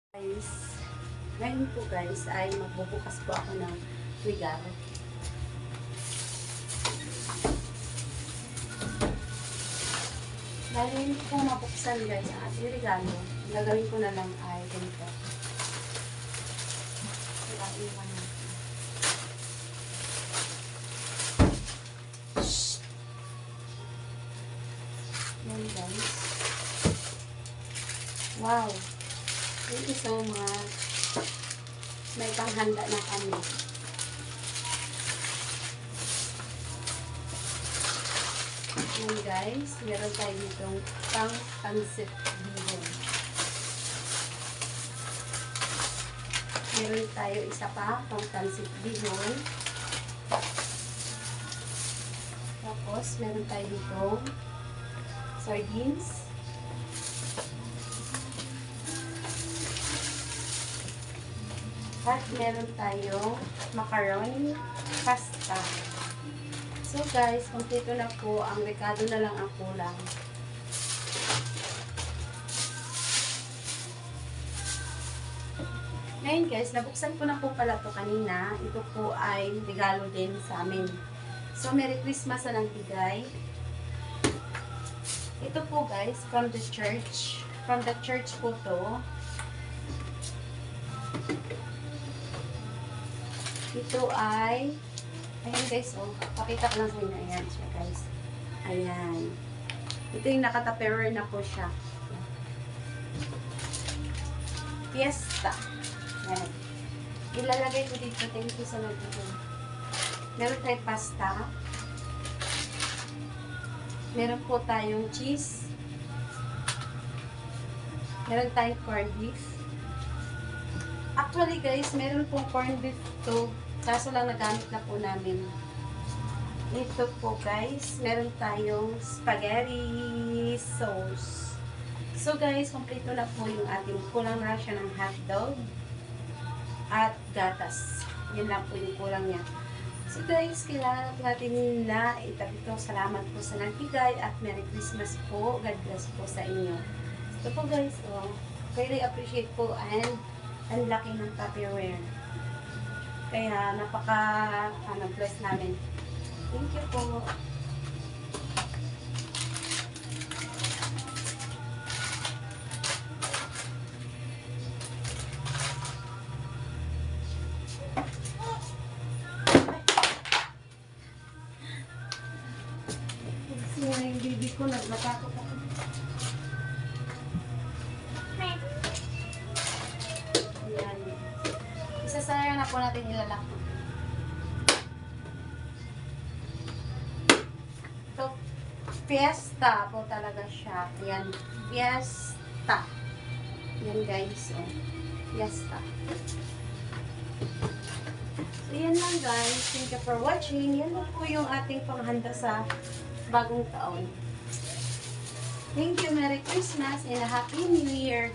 Guys, ngayon po guys ay magbubukas po ako ng regalo. Dahil hindi ko mabuksan guys ang ating regalo, gagawin ko na lang ay ganito. Kailangan pa natin. Yan guys. Wow! Thank you so much. May panghanda na kami. Yan guys, meron tayo ditong pang-pansit bihon. Meron tayo isa pa, pang-pansit bihon. Tapos, meron tayo ditong sardines. At meron tayong macaroni pasta. So guys, kompleto na po. Ang rekado na lang ang kulang. Ngayon guys, nabuksan ko na po pala ito kanina. Ito po ay regalo din sa amin. So, Merry Christmas na lang bigay. Ito po guys, from the church. From the church po to. Ito ay, ayan guys, oh, pakita ko lang sa inyo, ayan siya guys. Ayan. Ito yung nakataperer na po siya. Fiesta. Ayan. Ilalagay ko dito, thank you sa nagdito. Meron tayong pasta. Meron po tayong cheese. Meron tayong corned beef. Actually guys, meron pong corned beef to, kaso lang nagamit na po namin. Ito po guys, meron tayong spaghetti sauce. So guys, kompleto na po yung ating kulang na siya ng hotdog at gatas. Yan lang po yung kulang niya. So guys, kailangan natin na itabi ito. Salamat po sa nagbigay at Merry Christmas po. God bless po sa inyo. Ito po guys, oh, really appreciate po and ang laki ng Tupperware. Kaya napaka-bless namin. Thank you po. Kasi yung baby ko nagmatakot ako. Isasayang na po natin ilalak. Ito, fiesta po talaga siya. Ayan, fiesta. Yan guys, oh. Fiesta. So, yan lang guys. Thank you for watching. Yan lang po yung ating panghanda sa bagong taon. Thank you. Merry Christmas and a Happy New Year.